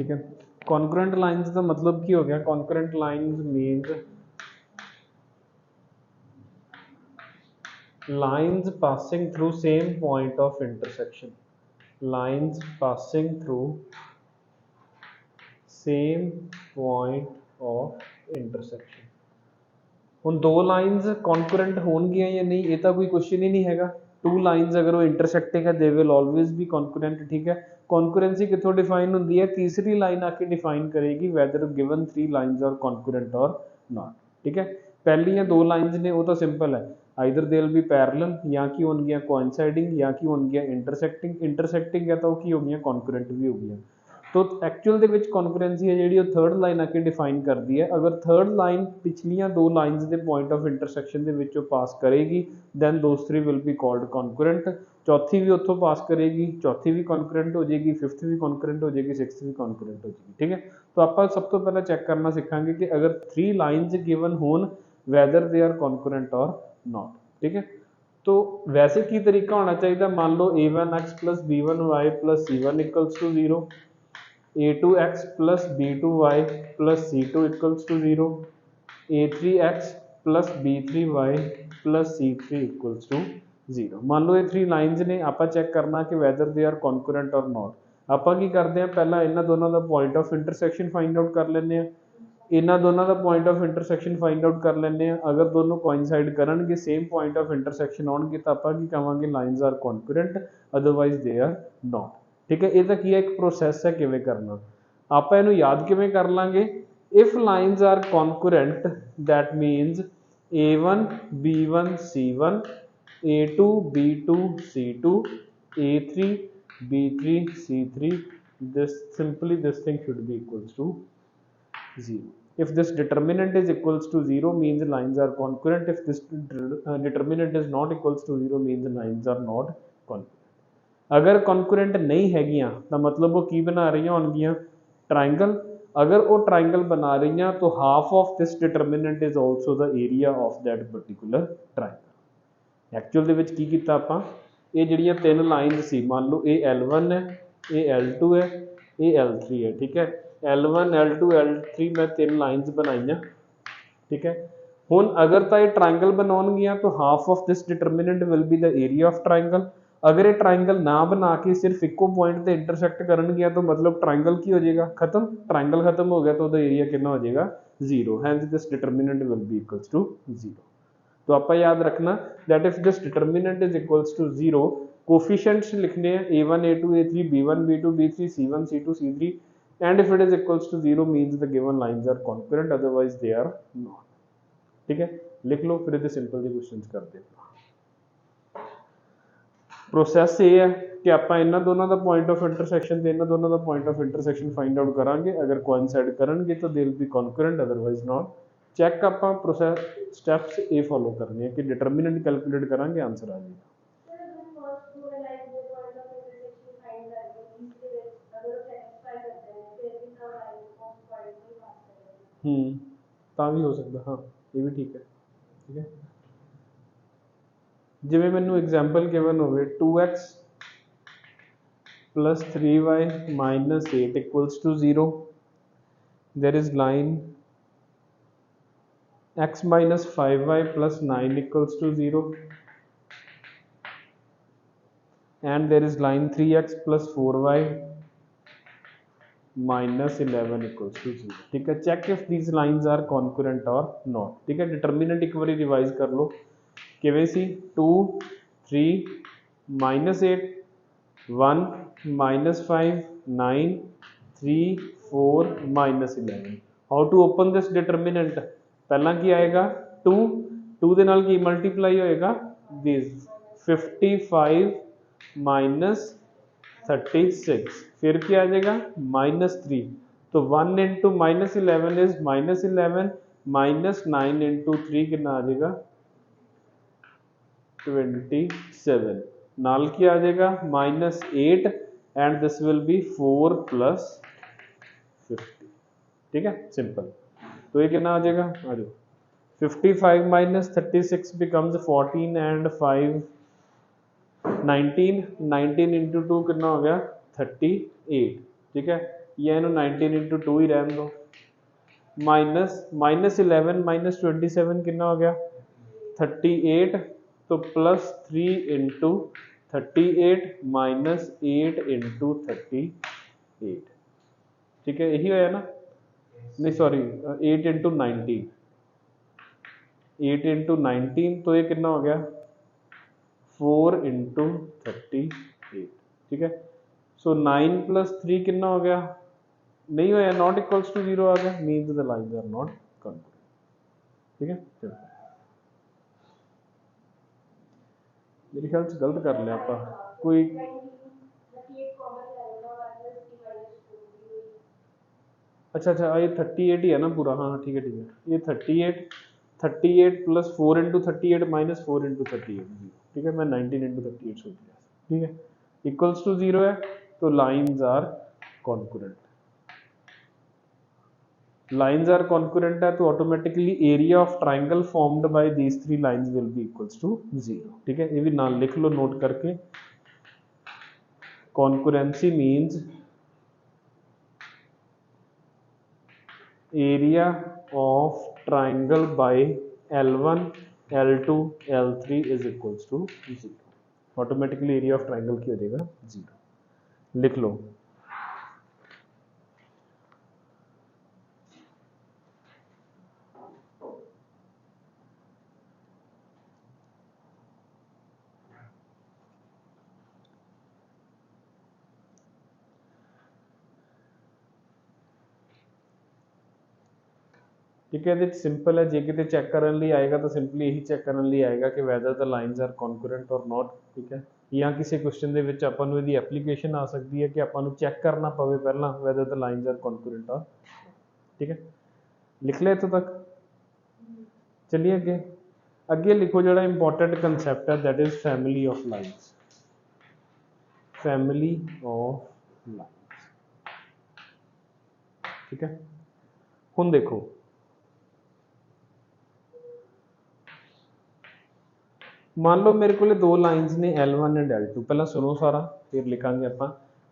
ठीक है। Concurrent lines का मतलब की हो गया, concurrent lines means lines passing through same point of intersection, lines passing through same point of intersection। ਹੁਣ दो लाइन्स कॉन्करेंट होणगियां या नहीं, ये तो कोई क्वेश्चन ही नहीं हैगा। टू लाइन्स अगर वो इंटरसेक्टिंग है they will always be concurrent, ठीक है। कॉन्करेंसी कितों डिफाइन होंगी है, तीसरी लाइन आके डिफाइन करेगी whether given three lines are concurrent और नॉट, ठीक है। पहली दो लाइन्स ने वो तो सिंपल है, either they will B parallel या कि होंगियां कोइंसाइडिंग या कि होंगियां इंटरसेक्टिंग। इंटरसेक्टिंग है तो की हो गई कॉन्करेंट भी हो गई। तो एक्चुअल ਦੇ ਵਿੱਚ ਕੌਨਕਰੈਂਸੀ ਹੈ ਜਿਹੜੀ ਉਹ ਥਰਡ ਲਾਈਨ ਆ ਕੇ ਡਿਫਾਈਨ ਕਰਦੀ ਹੈ। ਅਗਰ ਥਰਡ ਲਾਈਨ ਪਿਛਲੀਆਂ ਦੋ ਲਾਈਨਸ ਦੇ ਪੁਆਇੰਟ ਆਫ ਇੰਟਰਸੈਕਸ਼ਨ ਦੇ ਵਿੱਚੋਂ ਪਾਸ ਕਰੇਗੀ then those three will be called concurrent. ਚੌਥੀ ਵੀ ਉੱਥੋਂ ਪਾਸ ਕਰੇਗੀ, ਚੌਥੀ ਵੀ ਕੌਨਕਰੈਂਟ ਹੋ ਜਾਏਗੀ, ਫਿਫਥ ਵੀ ਕੌਨਕਰੈਂਟ ਹੋ ਜਾਏਗੀ, ਸਿਕਸਥ ਵੀ ਕੌਨਕਰੈਂਟ ਹੋ ਜਾਏਗੀ, ਠੀਕ ਹੈ। तो ਆਪਾਂ ਸਭ ਤੋਂ ਪਹਿਲਾਂ ਚੈੱਕ ਕਰਨਾ ਸਿੱਖਾਂਗੇ ਕਿ ਅਗਰ ਥ੍ਰੀ ਲਾਈਨਸ ਗਿਵਨ ਹੋਣ ਵੈਦਰ ਦੇ ਆਰ ਕੌਨਕਰੈਂਟ ਔਰ ਨॉट, ठीक है। तो वैसे की तरीका होना चाहिए, मान लो a1x plus b1y plus c1 equals to 0, a2x plus b2y plus c2 equals to 0, a3x plus b3y plus c3 equals to 0। मान लो ये थ्री लाइन्स ने, आप चैक करना कि वैदर दे आर कॉन्करेंट और नॉट। आप की करते हैं पहला इन्होंने दोनों का point of intersection find out कर लें, इन्होंने दोनों का point of intersection find out कर लें। अगर दोनों कोइंसाइड करनगे सेम पॉइंट ऑफ इंटरसैक्शन आउणगे तो आप की कहांगे lines are concurrent otherwise they are not, ठीक है। ये की है एक प्रोसैस है किवें करना, आप इनू याद किवें कर लांगे। If lines are concurrent that means a1 b1 c1, a2 b2 c2, a3 b3 c3, this simply this thing should be equals to 0। If this determinant is equals to 0 means lines are concurrent, if this determinant is not equals to 0 means lines are not concurrent। अगर concurrent नहीं हैगियां तो मतलब वो की बना रही होंगियां triangle. अगर वो ट्राइंगल बना रही हैं तो half of this determinant is also the area of that particular triangle. Actual ਦੇ ਵਿੱਚ ਕੀ ਕੀਤਾ ਆਪਾਂ, ਇਹ ਜਿਹੜੀਆਂ ਤਿੰਨ ਲਾਈਨਸ ਸੀ, ਮੰਨ ਲਓ ਇਹ L1 ਹੈ, ਇਹ L2 ਹੈ, ਇਹ L3 है, ठीक है। L1 L2 L3 मैं तीन लाइन्स बनाई, ठीक है। हुण अगर तो ये ट्राइंगल बनाउणगियां तो half of this determinant will be the area of triangle. अगर ये ट्राइंगल ना बना के सिर्फ इको पॉइंट से इंटरसैक्ट करनगियां तो मतलब ट्राइंगल की हो जाएगा खत्म, ट्राइंगल खत्म हो गया तो वह एरिया कितना हो जाएगा 0, hence this determinant will be equals to 0। तो आप याद रखना that if this determinant is equals to 0, coefficients लिखने हैं a1 a2 a3 b1 b2 b3 c1 c2 c3, and if it is equals to 0 means the given lines are concurrent otherwise they are not, ठीक है। लिख लो फिर ये simple जी questions करते हैं। Process ये है कि आप इन्होंने दोनों का पॉइंट ऑफ इंटरसैक्शन ते इन्होंने दोनों का point of intersection find out करांगे, अगर कोइंसाइड करनगे तो they will be concurrent otherwise not. Check आप प्रोसैस स्टैप्स ये फॉलो करने हैं कि डिटरमिनेंट कैलकुलेट करांगे आंसर आ जाएगा। भी हो सकता, हाँ ये भी ठीक है, ठीक है। जिवें मैनू एग्जाम्पल गिवन हो 2x प्लस 3y minus 8 equals to 0, there is line x minus 5y plus 9 equals to 0 and there is line 3x plus 4y minus 11 equals to 0, ठीक है। Check if these lines are concurrent और not, ठीक है। Determinant एक बार revise कर लो किवें सी 2 3 minus 8 1 minus 5 9 3 4 minus 11। How to open this determinant, पहला की आएगा 2 2 दे नाल की मल्टीप्लाई होएगा दिस 55 माइनस 36, फिर क्या आ जाएगा -3, तो 1 into minus 11 is minus 11 minus 9 into 3 कितना आ जाएगा 27, नाल की आ जाएगा -8 and this will B 4 plus 50, ठीक है सिंपल। तो ये कितना आ जाएगा, आ जाओ 55 माइनस 36 बिकम्स 14 एंड 5 19 19 इंटू 2 कितना हो गया 38, ठीक है। या इन्हों 19 इंटू 2 ही रहन दो। -11 -27 कितना हो गया 38, तो +3 इंटू 38 -8 इंटू 38, ठीक है यही होया ना, नहीं सॉरी 8 इंटू 19, 8 इंटू 19, तो ये कितना हो गया 4 इंटू 38, ठीक है। सो 9 + 3 कितना हो गया, नहीं होया, नॉट इक्वल्स टू 0 आ गया, means the lines are not congruent, ठीक है। मेरे ख्याल से गलत कर लिया आप कोई, अच्छा ये 38 ही है ना पूरा, हाँ ठीक है ये 38 + 4 इंटू 38 -4 इंटू 38, ठीक है, मैं 19 इंटू 38 सोच लिया, ठीक है, इक्वल्स टू 0 है, तो lines are concurrent. Lines are concurrent है तो automatically area of triangle formed by these 3 lines will be equals to 0, ठीक है, ये भी नाम लिख लो नोट करके। Concurrency means area of triangle by L1, L2, L3 is equals to 0, automatically area of triangle की हो जाएगा 0, लिख लो। ठीक है, ਇਹ ਸਿੰਪਲ ਹੈ, ਜੇ ਕਿਤੇ ਚੈੱਕ ਕਰਨ ਲਈ ਆਏਗਾ ਤਾਂ ਸਿੰਪਲੀ ਇਹੀ ਚੈੱਕ ਕਰਨ ਲਈ ਆਏਗਾ ਕਿ ਵੈਦਰ ਦ ਲਾਈਨਸ ਆਰ ਕਨਕਰੈਂਟ ਔਰ ਨਾਟ, ਠੀਕ ਹੈ, ਜਾਂ ਕਿਸੇ ਕੁਐਸਚਨ ਦੇ ਵਿੱਚ ਆਪਾਂ ਨੂੰ ਇਹਦੀ ਐਪਲੀਕੇਸ਼ਨ ਆ ਸਕਦੀ ਹੈ ਕਿ ਆਪਾਂ ਨੂੰ ਚੈੱਕ ਕਰਨਾ ਪਵੇ ਪਹਿਲਾਂ ਵੈਦਰ ਦ ਲਾਈਨਸ ਆਰ ਕਨਕਰੈਂਟ ਔਰ, ठीक है, लिख लिया इतों तक। चलिए अगे अगे लिखो जो इंपॉर्टेंट कंसैप्ट है that is family of lines, family of lines, ठीक है। हुण देखो मान लो मेरे को 2 लाइन्स ने L1 एंड L2, पहला सुनो सारा फिर लिखांगे आप।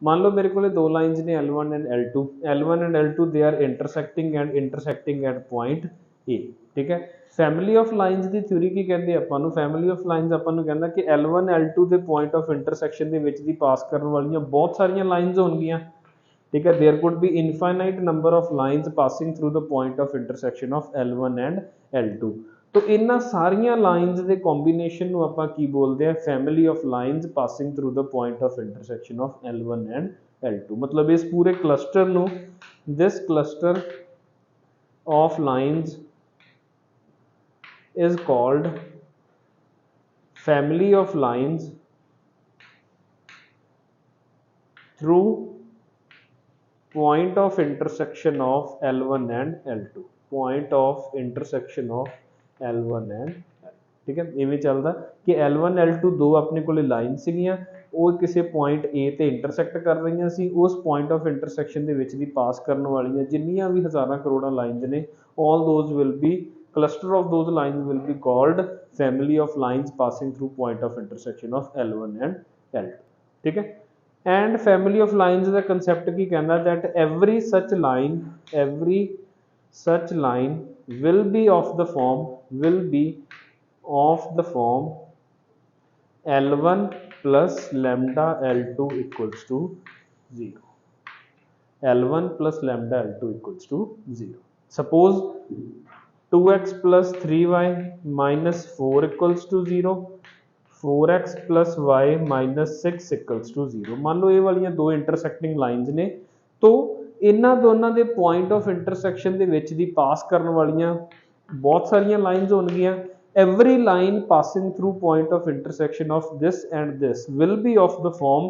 मान लो मेरे को 2 लाइन्स ने L1 and L2, L1 and L2 they are intersecting at point A, ठीक है। फैमिली ऑफ लाइन्स की थ्योरी की कहते हैं ਆਪਾਂ ਨੂੰ, फैमिली ऑफ लाइन्स ਆਪਾਂ ਨੂੰ ਕਹਿੰਦਾ कि L1 L2 ਦੇ पॉइंट ऑफ इंटरसेक्शन ਦੇ ਵਿੱਚ ਦੀ ਪਾਸ ਕਰਨ ਵਾਲੀਆਂ ਬਹੁਤ ਸਾਰੀਆਂ ਲਾਈਨਸ ਹੋਣਗੀਆਂ, ठीक है। There could be infinite number of lines passing through the point of intersection of L1 and L2, तो इन्हां सारियां लाइन्स के कॉम्बीनेशन ਨੂੰ ਆਪਾਂ ਕੀ बोलते हैं, family of lines passing through the point of intersection of L1 and L2, मतलब इस पूरे क्लस्टर ਨੂੰ, this cluster of lines is called family of lines through point of intersection of L1 and L2, point of intersection of L1 and L2, ठीक है। इवें चलता कि L1 L2 दो अपने को लाइन सीगियां, वो किसी पॉइंट A ते इंटरसैक्ट कर रही सी, उस पॉइंट ऑफ इंटरसैक्शन दे विच दी पास करने वाली जिन्नियां भी हज़ारां करोड़ां लाइन्स ने, all those will be cluster of those lines will be called family of lines passing through point of intersection of L1 and L2, ठीक है। and family of lines का concept की कहना that every such line will be of the form L1 plus lambda L2 equals to 0, L1 plus lambda L2 equals to 0। suppose 2x plus 3y minus 4 equals to 0, 4x plus y minus 6 equals to 0। मान लो ये वाली दो intersecting lines ने, तो इन्हां दोनों के point of intersection दे विच दी पास करने वाली बहुत सारियां लाइन्स होणगियां। Every line passing through point of intersection of this and this will be of the form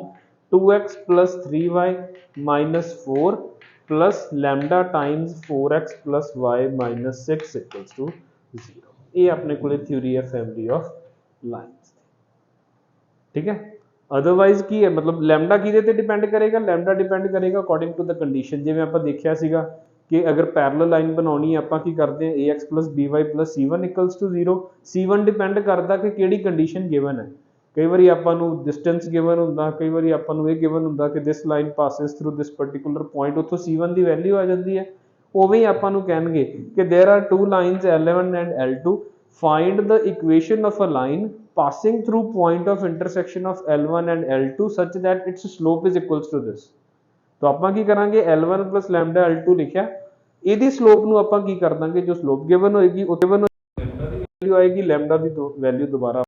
2x plus 3y minus 4 plus lambda times 4x plus y minus 6 equals to 0। ये अपने को theory है family of lines, ठीक है। Otherwise की है मतलब lambda किहदे ते डिपेंड करेगा, लैम्डा डिपेंड करेगा अकॉर्डिंग टू द कंडीशन, जिवें आपां देखिया सीगा कि अगर पैरेलल लाइन बनानी है आपां की करते हैं ax plus by plus c1 equals to 0, c1 depend करता कि किहड़ी कंडीशन गिवन है, कई बारी ਆਪਾਂ ਨੂੰ डिस्टेंस गिवन ਹੁੰਦਾ, कई बारी ਆਪਾਂ ਨੂੰ ਇਹ गिवन ਹੁੰਦਾ कि this line passes through this particular point, ਉੱਥੋਂ C1 ਦੀ ਵੈਲਿਊ ਆ ਜਾਂਦੀ ਹੈ। ਉਵੇਂ ਹੀ ਆਪਾਂ ਨੂੰ ਕਹਿਣਗੇ ਕਿ there are two lines L1 and L2, find the equation of a line passing through point of intersection of L1 and L2 such that its slope is equals to this। तो ਆਪਾਂ ਕੀ ਕਰਾਂਗੇ, L1 plus lambda L2 ਲਿਖਿਆ, ਇਹਦੀ slope ਨੂੰ ਆਪਾਂ ਕੀ ਕਰ ਦਾਂਗੇ, ਜੋ ਸਲੋਪ ਗਿਵਨ ਹੋਏਗੀ ਉਹ ਗਿਵਨ ਲੈਂਬਡਾ ਦੀ ਵੈਲਿਊ ਆਏਗੀ, ਲੈਂਬਡਾ ਦੀ ਵੈਲਿਊ ਦੁਬਾਰਾ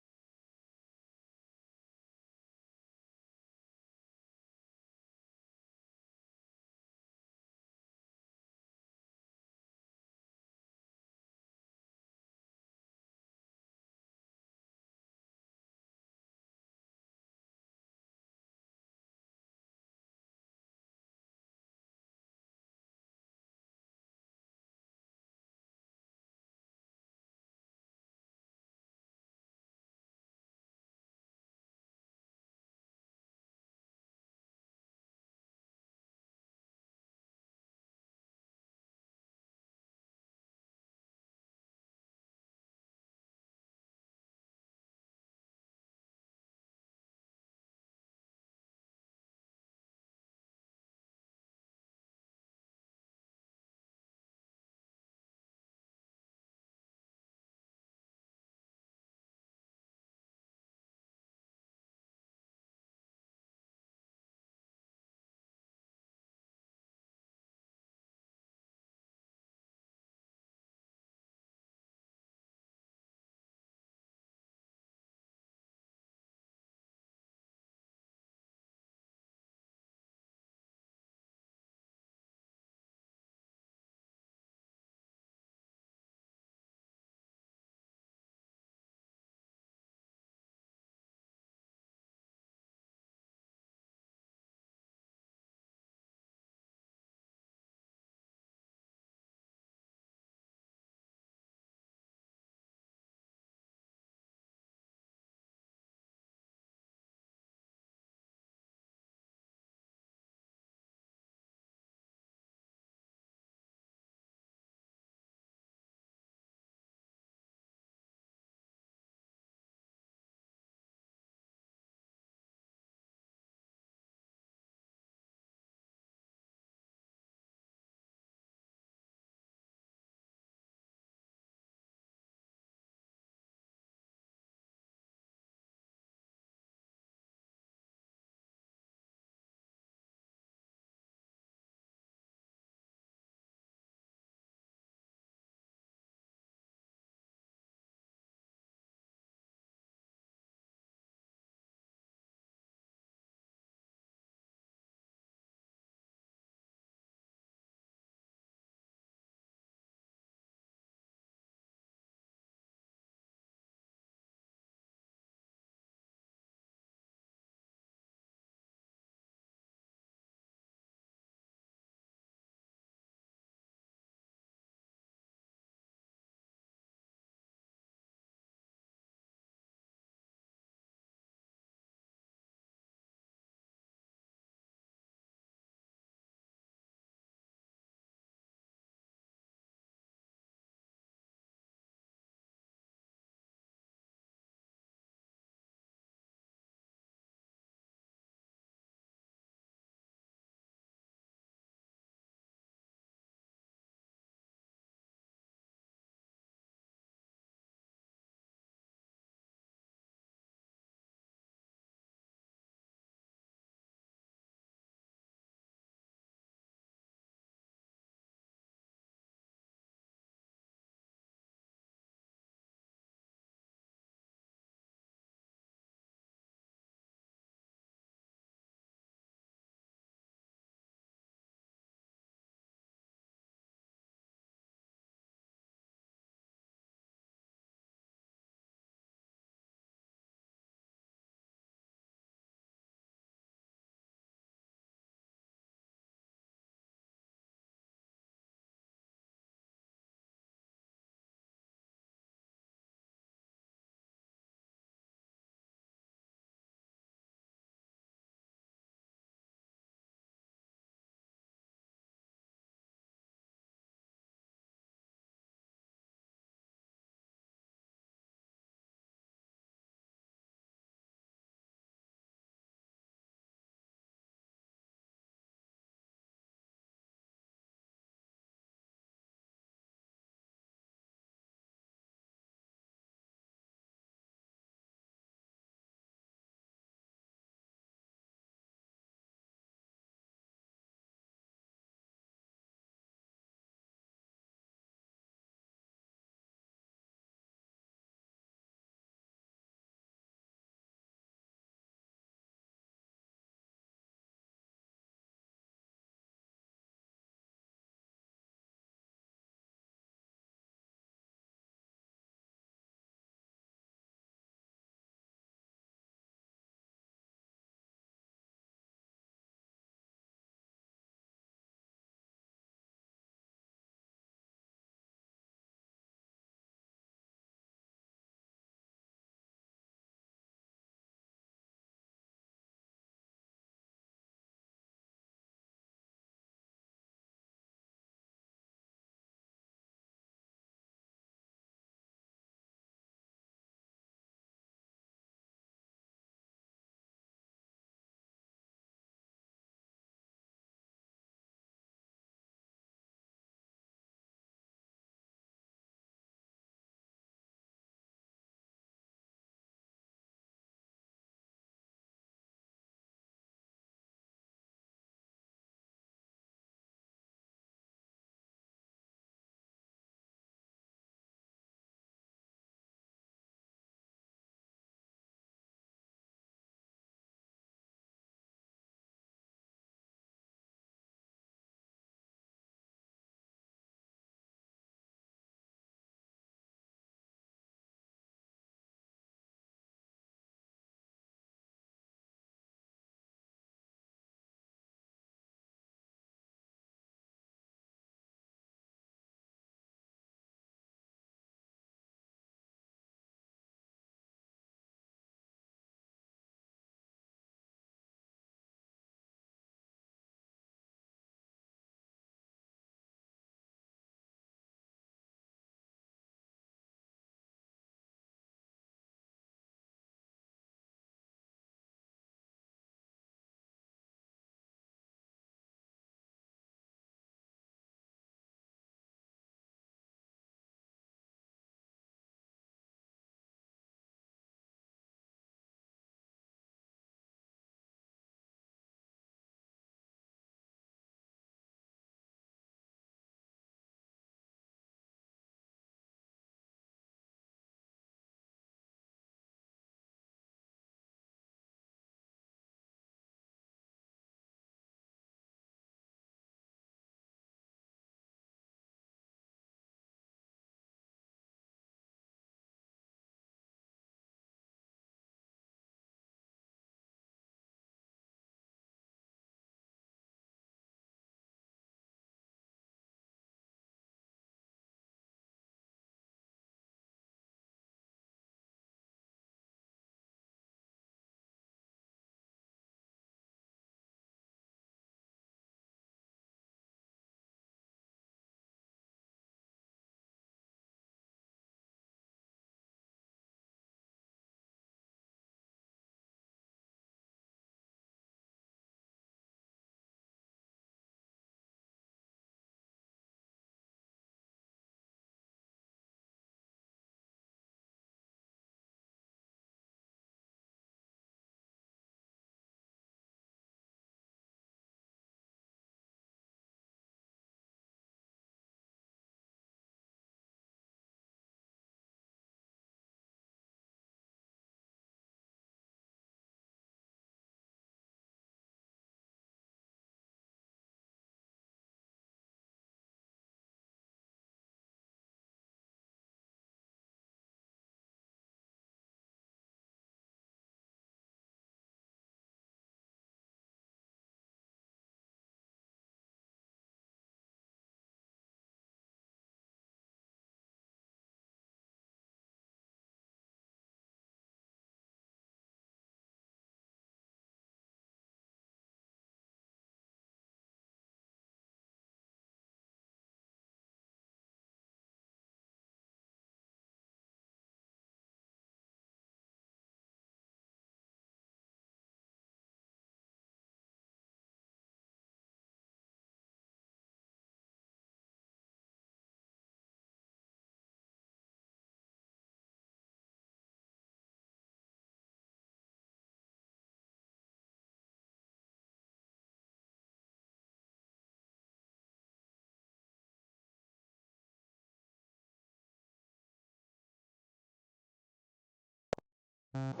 क्वेश्चन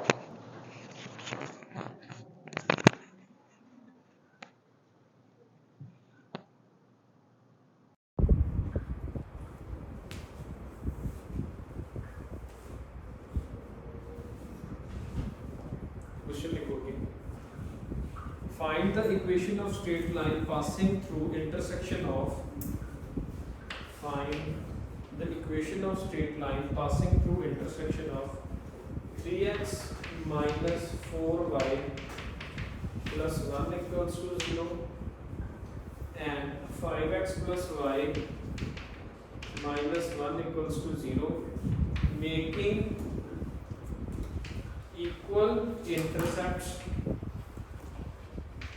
लिखोगे, find the equation of straight line passing through intersection of, find the equation of straight line passing through intersection of 3x minus 4y plus 1 equals to 0 and 5x plus y minus 1 equals to 0, making equal intercepts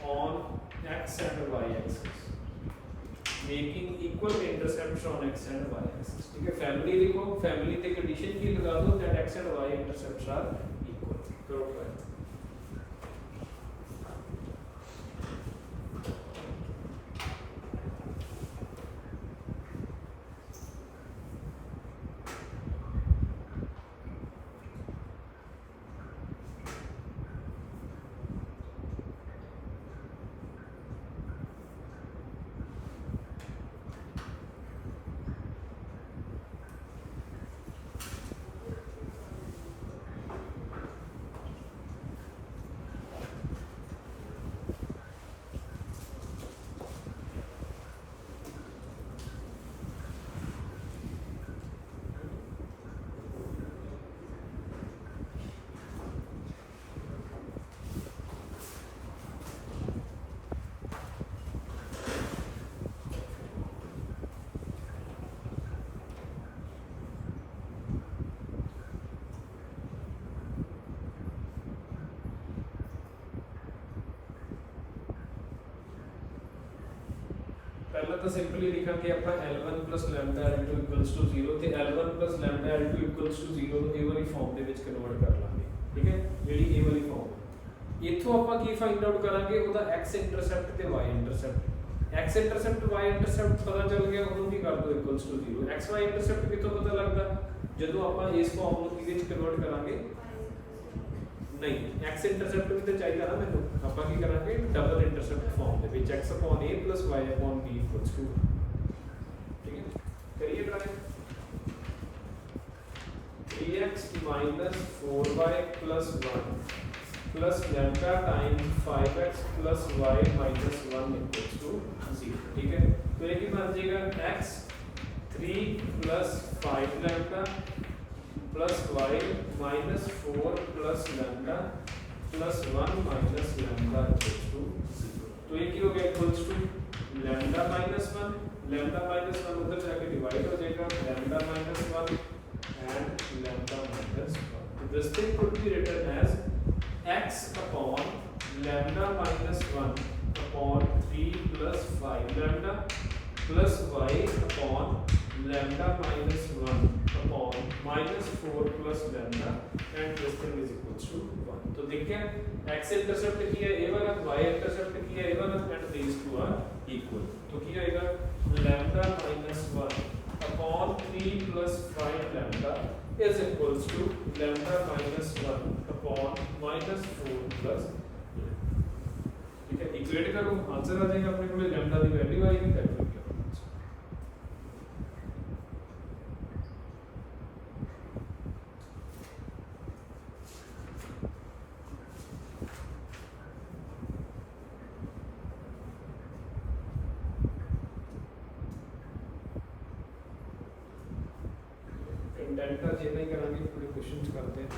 on x and y axis, making equal intercepts on x and y axis। ठीक है, family लिखो, family की condition की लगा दो that x and y intercepts are equal। करो try. पहला तो सिंपली लिखा कि अपना L1 plus lambda L2 equals to 0 ਤੇ L1 plus lambda L2 equals to 0 ਨੂੰ ਇਹ ਵਾਲੀ ਫਾਰਮ ਦੇ ਵਿੱਚ ਕਨਵਰਟ ਕਰ ਲਾਂਗੇ। ਠੀਕ ਹੈ, ਜਿਹੜੀ ਇਹ ਵਾਲੀ ਫਾਰਮ, ਇੱਥੋਂ ਆਪਾਂ ਕੀ ਫਾਈਂਡ ਆਊਟ ਕਰਾਂਗੇ, ਉਹਦਾ x ਇੰਟਰਸੈਪਟ ਤੇ y intercept. x intercept y intercept ਪਤਾ ਚੱਲ ਗਿਆ, ਉਹਨੂੰ ਕੀ ਕਰ ਦੋ equals to 0। x y intercept ਕਿੱਥੋਂ ਪਤਾ ਲੱਗਦਾ, ਜਦੋਂ ਆਪਾਂ ਇਸ ਫਾਰਮ ਨੂੰ ਕਿਹਦੇ ਵਿੱਚ ਕਨਵਰਟ ਕਰਾਂਗੇ, नहीं x इंटरसेप्ट भी तो चाहिए ना मैंने, ਆਪਾਂ ਕੀ ਕਰਾਂਗੇ ਡਬਲ ਇੰਟਰਸੈਪਟ ਫਾਰਮ ਦੇ ਵਿੱਚ x upon a plus y upon b equals to, ठीक है, करिए try. 3x minus 4y plus 1 plus lambda times 5x plus y minus 1 equals to 0। ठीक है, तो ये की बन जाएगा x 3 plus 5 lambda plus y minus 4 plus lambda plus 1 minus lambda equals to 0। तो ये क्या हो गया, equals to lambda minus 1, lambda minus 1 उधर जाके डिवाइड हो जाएगा, lambda minus 1 and lambda minus 1। तो this thing could be written as x upon lambda minus 1 upon 3 plus 5 lambda plus y upon lambda minus 1 upon minus 4 plus lambda and this thing is equals to 1। तो देखिए x intercept किया है, a वाला y intercept किया है, a वाला and these two are equal। तो क्या आएगा lambda minus 1 upon 3 plus 5 lambda is equals to lambda minus 1 upon minus 4 plus, ठीक है, इक्वेट करो, आंसर आ जाएगा अपने को, lambda की वैल्यू आएगी, that will be delta J नहीं करांगे, पूरे क्वेश्चंस करते हैं।